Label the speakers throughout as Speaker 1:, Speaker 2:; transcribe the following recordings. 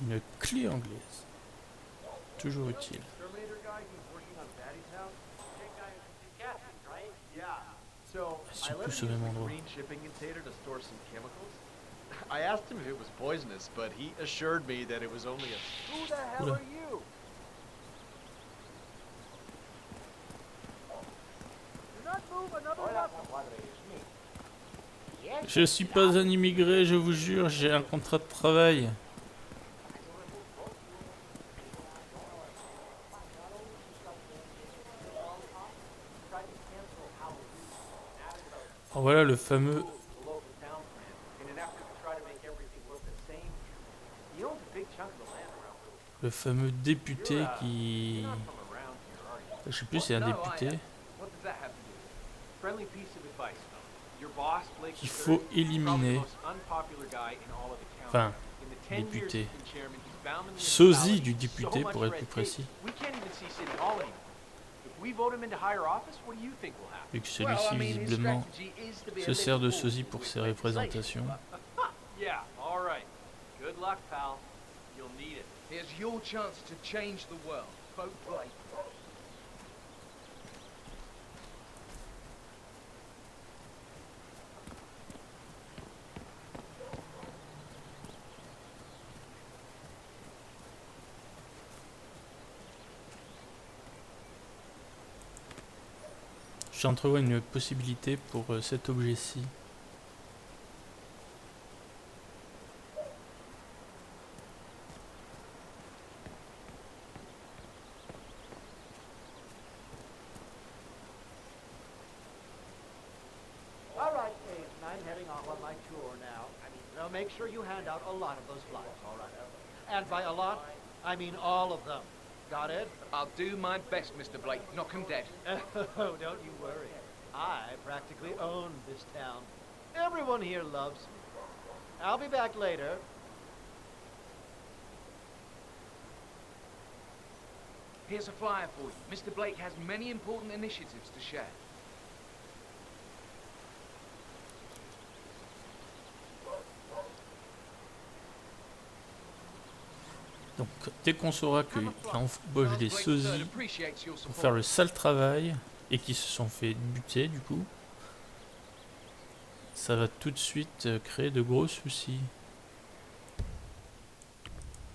Speaker 1: Une clé anglaise. Toujours utile. Ils sont tous au même endroit.
Speaker 2: I asked him if it was poisonous, but he assured me that it was only a... Who the hell
Speaker 1: Oula.
Speaker 2: are you? Do not move another muscle.
Speaker 1: Je suis pas un immigré, je vous jure, j'ai un contrat de travail. Alors voilà le fameux député qui... Je sais plus si c'est un député qu'il faut éliminer. Enfin, député. Sosie du député pour être plus précis. Vu que celui-ci visiblement se sert de sosie pour ses représentations.
Speaker 3: Here's your chance to change the world. Vote Blake.
Speaker 1: J'entrevois une possibilité pour cet objet-ci.
Speaker 2: Make sure you hand out a lot of those flyers, all right? And by a lot, I mean all of them. Got it?
Speaker 3: I'll do my best, Mr. Blake. Knock 'em dead.
Speaker 2: Oh, don't you worry. I practically own this town. Everyone here loves me. I'll be back later.
Speaker 3: Here's a flyer for you. Mr. Blake has many important initiatives to share.
Speaker 1: Donc dès qu'on saura qu'il embauche des sosies pour faire le sale travail et qui se sont fait buter du coup, ça va tout de suite créer de gros soucis.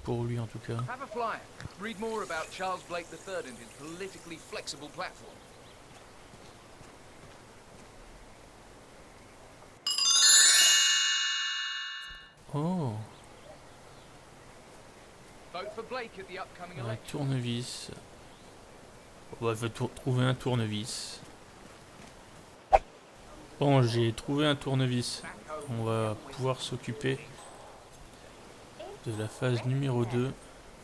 Speaker 1: Pour lui en tout cas.
Speaker 3: Have a flyer. Read more about Charles Blake III and his politically flexible platform.
Speaker 1: Oh,
Speaker 3: Vote for Blake at the upcoming
Speaker 1: un
Speaker 3: election.
Speaker 1: tournevis. On va trouver un tournevis. Bon, j'ai trouvé un tournevis. On va pouvoir s'occuper de la phase numéro 2.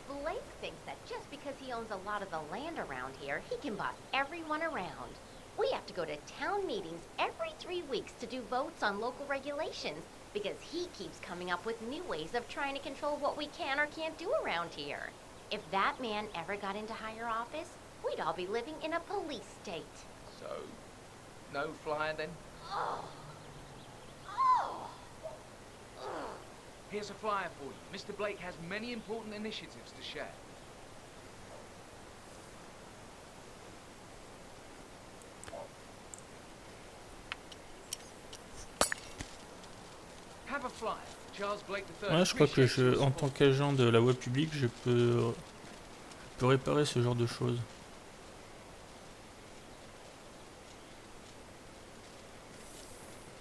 Speaker 4: Blake thinks that just because he owns a lot of the land around here, he can boss everyone around. We have to go to town meetings every 3 weeks to do votes on local regulations because he keeps coming up with new ways of trying to control what we can or can't do around here. If that man ever got into higher office, we'd all be living in a police state.
Speaker 3: So, no flyer then?
Speaker 4: Oh. Oh. Ugh.
Speaker 3: Here's a flyer for you. Mr. Blake has many important initiatives to share. Have a flyer. Charles Blake III.
Speaker 1: Ouais, je crois que en tant qu'agent de la voie publique, je peux réparer ce genre de choses.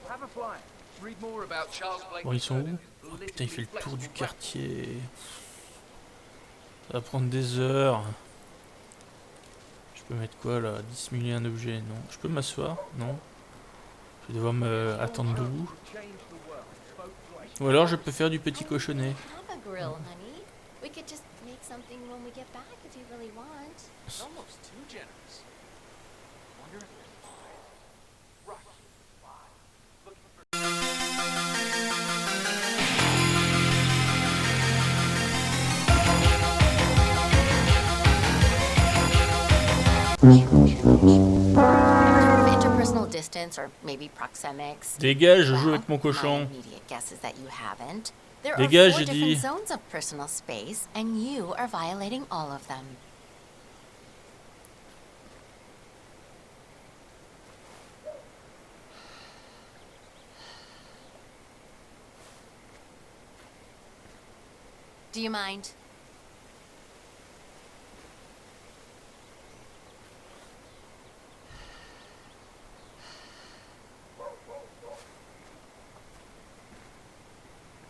Speaker 3: Have a flyer. Read more about Charles Blake
Speaker 1: Bon, ils sont
Speaker 3: III.
Speaker 1: où? Oh, putain, il fait le tour du quartier. Ça va prendre des heures. Je peux mettre quoi là? Dissimuler un objet? Non. Je peux m'asseoir? Non. Je vais devoir me attendre debout. Ou alors je peux faire du petit cochonnet.
Speaker 4: Have a grill, honey. We could just make something when we get back if you really want.
Speaker 3: It's almost too generous. Wonder if there's five. Rush. Looking for...
Speaker 4: Interpersonal distance or maybe proxemics.
Speaker 1: Dégage, je joue avec mon cochon.
Speaker 4: My immediate guess is that you haven't. There are
Speaker 1: Dégage,
Speaker 4: 4
Speaker 1: j'ai
Speaker 4: different
Speaker 1: dit.
Speaker 4: zones of personal space, and you are violating all of them. Do you mind?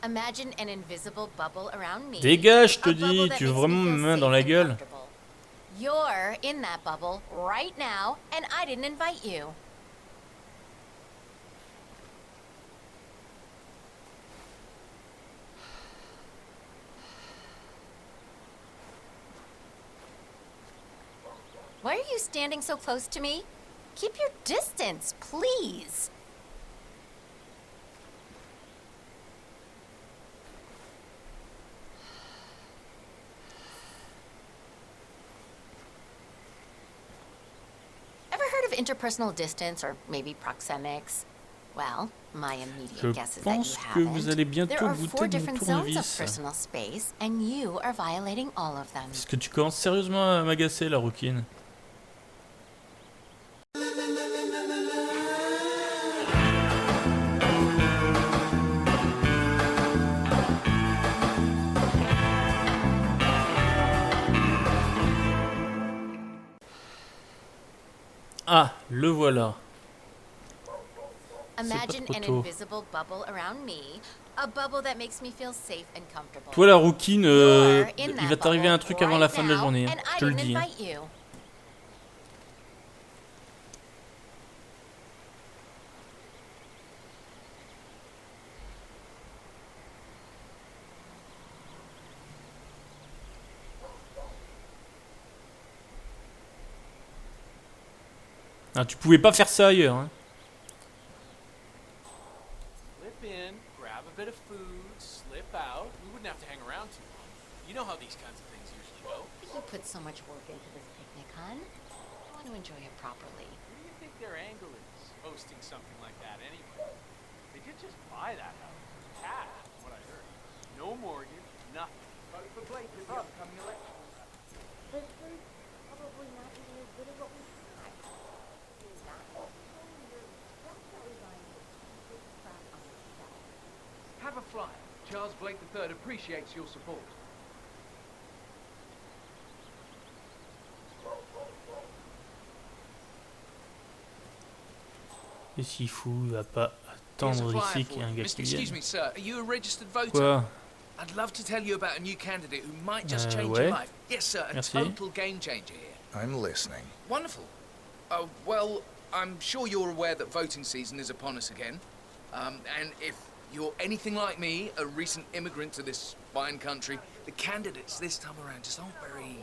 Speaker 4: Imagine an invisible bubble around me.
Speaker 1: Dégage, je te
Speaker 4: A bubble
Speaker 1: dis.
Speaker 4: that
Speaker 1: Tu veux
Speaker 4: makes me
Speaker 1: vraiment me
Speaker 4: feel
Speaker 1: mettre dans
Speaker 4: safe
Speaker 1: la
Speaker 4: and
Speaker 1: gueule?
Speaker 4: comfortable. You're in that bubble right now, and I didn't invite you. Why are you standing so close to me? Keep your distance, please. Ever heard of interpersonal distance or maybe proxemics? Well, my immediate
Speaker 1: Je
Speaker 4: guess is that you
Speaker 1: pense que vous allez
Speaker 4: haven't. There
Speaker 1: bientôt
Speaker 4: are 4
Speaker 1: goûter mon
Speaker 4: different zones of
Speaker 1: tournevis.
Speaker 4: personal space, and you are violating all of them.
Speaker 1: Parce que tu commences sérieusement à m'agacer, la rouquine. Ah, le voilà.
Speaker 4: Imagine
Speaker 1: trop
Speaker 4: an
Speaker 1: tôt.
Speaker 4: invisible bubble around me, a bubble that makes me feel safe and comfortable.
Speaker 1: Toi, la rouquine,
Speaker 4: You're in
Speaker 1: il
Speaker 4: that
Speaker 1: va t'arriver un
Speaker 4: bubble
Speaker 1: truc avant la
Speaker 4: right
Speaker 1: fin de la
Speaker 4: now,
Speaker 1: journée. Hein.
Speaker 4: and
Speaker 1: Je
Speaker 4: I
Speaker 1: te le
Speaker 4: didn't
Speaker 1: dis. Hein.
Speaker 4: invite you.
Speaker 1: Ah, tu pouvais pas faire ça ailleurs. Hein.
Speaker 5: Slip in, grab a bit of food, slip out. We wouldn't have to hang around too long. You know how these kinds of things usually go.
Speaker 4: You put so much work into this picnic, hon. I want to enjoy it properly.
Speaker 5: What do you think their angle is, hosting something like that anyway? They did just buy that house. Cash, from what I heard. No mortgage, nothing.
Speaker 3: Vote for Blake at the upcoming election.
Speaker 4: This is probably not even as good as what we had.
Speaker 3: Have a flyer. Charles Blake III appreciates your support.
Speaker 1: Et s'il fout, il va pas
Speaker 3: Here's a
Speaker 1: attendre
Speaker 3: flyer
Speaker 1: ici
Speaker 3: for
Speaker 1: qu'il y ait un
Speaker 3: you.
Speaker 1: gars
Speaker 3: Mister,
Speaker 1: qui
Speaker 3: excuse
Speaker 1: vienne.
Speaker 3: me, sir. Are you a registered voter?
Speaker 1: Quoi?
Speaker 3: I'd love to tell you about a new candidate who might just change
Speaker 1: ouais.
Speaker 3: your life. Yes, sir. A
Speaker 1: Merci.
Speaker 3: total game changer here.
Speaker 6: I'm listening.
Speaker 3: Wonderful. Well, I'm sure you're aware that voting season is upon us again. And if you're anything like me, a recent immigrant to this fine country, the candidates this time around just aren't very,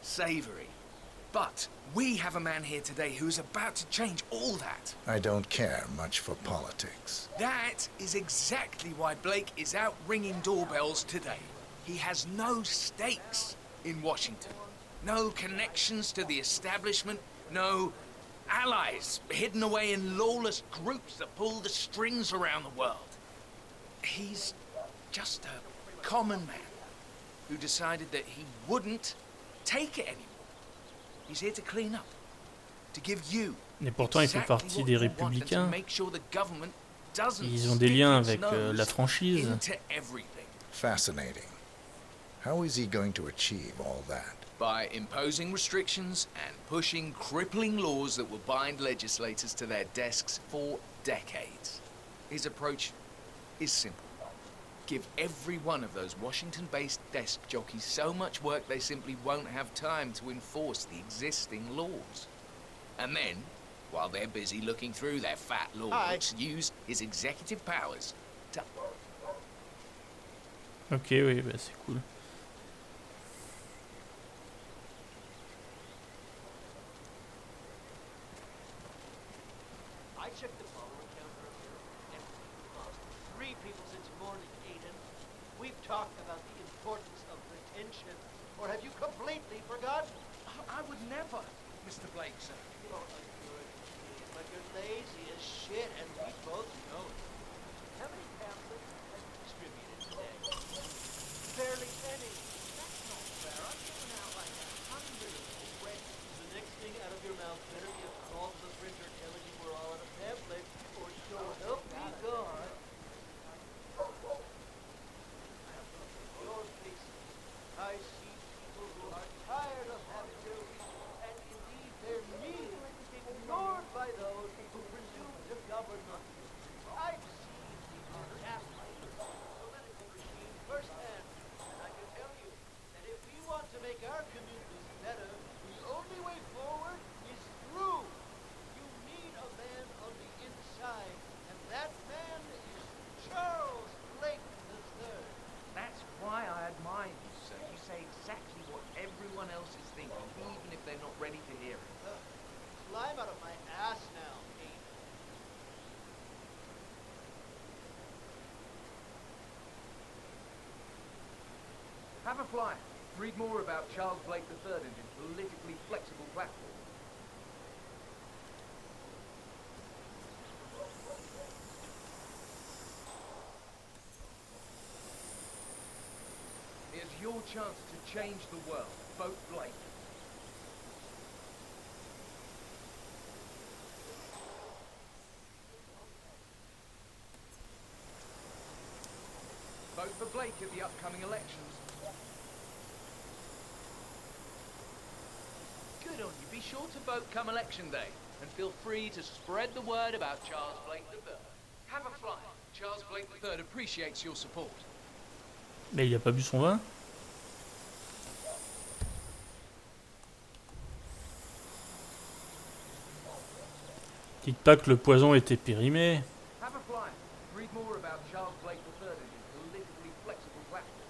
Speaker 3: savoury. But we have a man here today who is about to change all that.
Speaker 6: I don't care much for politics.
Speaker 3: That is exactly why Blake is out ringing doorbells today. He has no stakes in Washington. No connections to the establishment. No allies hidden away in lawless groups that pull the strings around the world. He's just a common man who decided that he wouldn't take it anymore. He's here to clean up, to give you
Speaker 1: Et pourtant, il fait
Speaker 3: exactly
Speaker 1: partie
Speaker 3: what
Speaker 1: des
Speaker 3: you want and to
Speaker 1: républicains.
Speaker 3: make sure the government doesn't
Speaker 1: Ils ont des
Speaker 3: stick
Speaker 1: liens
Speaker 3: its
Speaker 1: avec la
Speaker 3: nose
Speaker 1: franchise.
Speaker 3: into everything.
Speaker 6: Fascinating. How is he going to achieve all that?
Speaker 3: By imposing restrictions and pushing crippling laws that will bind legislators to their desks for decades. His approach is simple. Give every one of those Washington-based desk jockeys so much work they simply won't have time to enforce the existing laws. And then, while they're busy looking through their fat laws, use his executive powers to...
Speaker 1: Ok, oui, bah c'est cool.
Speaker 2: I checked the follower count earlier, and we've lost 3 people since morning, Aiden. We've talked about the importance of retention, or have you completely forgotten?
Speaker 3: I would never, Mr. Blake, sir.
Speaker 2: You're a good kid, but you're lazy as shit, and we both know it. How many pamphlets have you barely any. That's not fair. I'm giving out like 100 already. The next thing out of your mouth better be a call to the printer telling you we're all out of pamphlets, or so help me God. Your faces. I see people who are tired of having their wishes and indeed their needs ignored by those who presume to govern them. I've seen the gaslighting of the political regime firsthand, and I can tell you that if we want to make our communities better, the only way forward is through. You need a man on the inside, and that man is Charles Blake III.
Speaker 3: That's why I admire you, sir. You say exactly what everyone else is thinking, even if they're not ready to hear it.
Speaker 2: Climb out of my ass now, Aiden.
Speaker 3: Have a flyer. Read more about Charles Blake III and his politically flexible platform. Here's your chance to change the world. Vote Blake. Vote for Blake at the upcoming elections. Good on you. Be sure to vote come election day. And feel free to spread the word about Charles Blake III. Have a flyer. Charles Blake III appreciates your support.
Speaker 1: Mais il a pas bu son vin? Dites pas que le poison était périmé.
Speaker 3: Have a flyer. Read more about Charles Blake III and his politically flexible platform.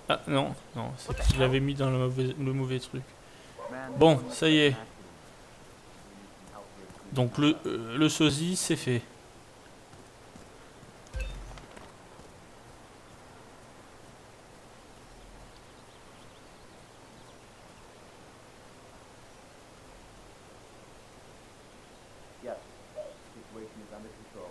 Speaker 1: Ah non, non, c'est que je l'avais mis dans le mauvais truc. Bon, ça y est. Donc le sosie, c'est fait.
Speaker 7: Yes, situation is under control.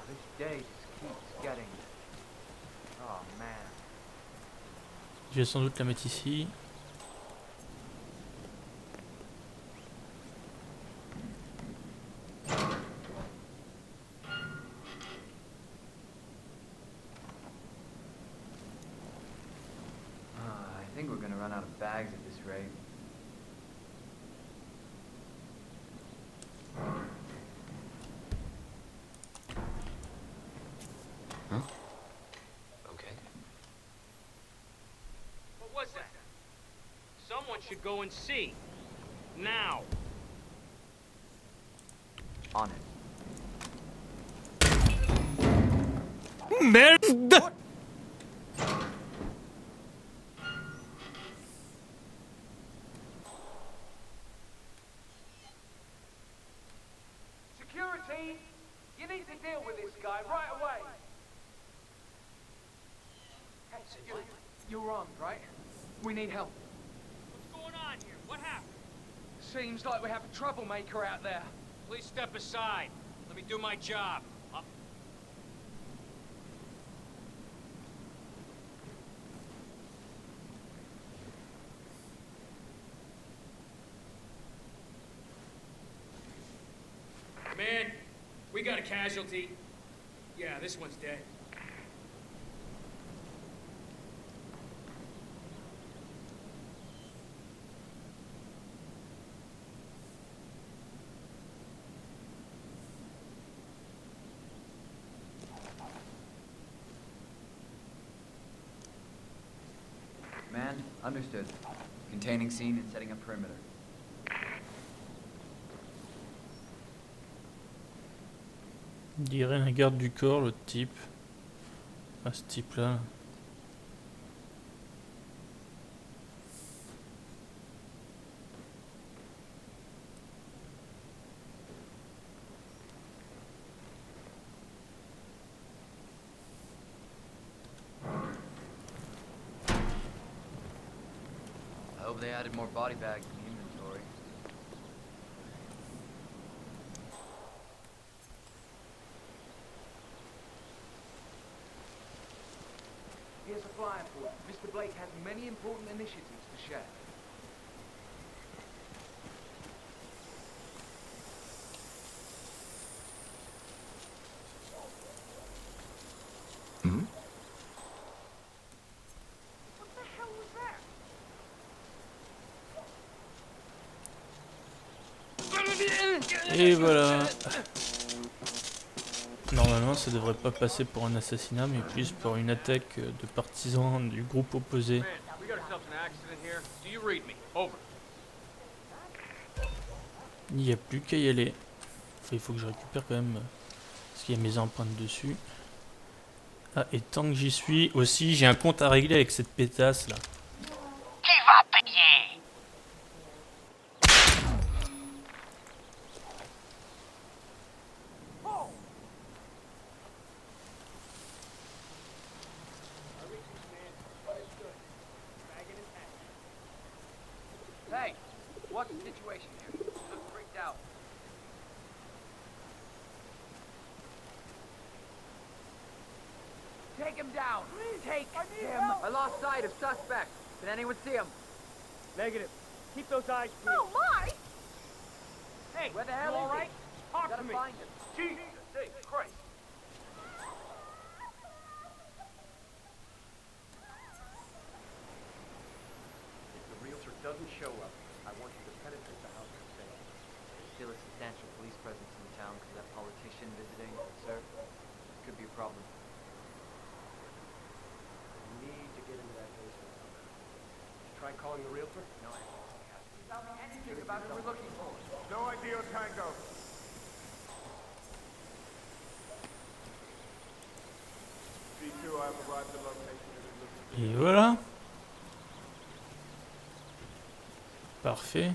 Speaker 5: This day just keeps getting. Oh man.
Speaker 1: Je vais sans doute la mettre ici.
Speaker 7: I think we're gonna run out of bags at this rate.
Speaker 5: What was that? Someone should go and see. Now.
Speaker 7: On it.
Speaker 1: Merde!
Speaker 3: Security! You need to deal with this guy right away. Hey, you're armed, right? We need help.
Speaker 5: What's going on here? What happened?
Speaker 3: Seems like we have a troublemaker out there.
Speaker 5: Please step aside. Let me do my job. Man, we got a casualty. Yeah, this one's dead.
Speaker 7: Man, understood. Containing scene and setting up perimeter.
Speaker 1: Il dirait un garde du corps, le type. Enfin, ce type-là.
Speaker 7: hope they added more body bags in the inventory.
Speaker 3: Here's a flyer for you. Mr. Blake has many important initiatives to share.
Speaker 6: Hmm?
Speaker 3: What the hell was that?
Speaker 1: Et voilà. Normalement, ça devrait pas passer pour un assassinat, mais plus pour une attaque de partisans du groupe opposé.
Speaker 5: Man, we got ourselves an accident here. Do you read me? Over.
Speaker 1: Il n'y a plus qu'à y aller. Enfin, il faut que je récupère quand même, parce qu'il y a mes empreintes dessus. Ah, et tant que j'y suis, aussi, j'ai un compte à régler avec cette pétasse là.
Speaker 7: Hey, what's the situation here? You look freaked out. Take him down! Take him! I lost sight of suspect. Can anyone see him?
Speaker 2: Negative. Keep those eyes peeled.
Speaker 4: Oh, my!
Speaker 2: Hey,
Speaker 7: Where the hell
Speaker 2: you
Speaker 7: is
Speaker 2: all
Speaker 7: he?
Speaker 2: right? Talk
Speaker 7: Gotta
Speaker 2: to me.
Speaker 7: find him.
Speaker 2: Jesus, hey, Christ. If the realtor doesn't show up, I want you to penetrate the house for sale.
Speaker 7: Still a substantial police presence in the town because of that politician visiting, sir. Could be a problem.
Speaker 2: You need to get into that basement somehow. Did you try calling the realtor? No, I haven't.
Speaker 7: Tell me anything about who we're looking for.
Speaker 2: No idea, Tango. B2, I have arrived at location.
Speaker 1: Et voilà. Parfait.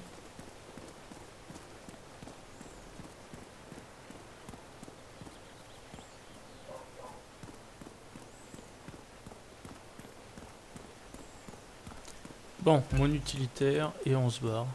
Speaker 1: Bon, mon utilitaire et on se barre.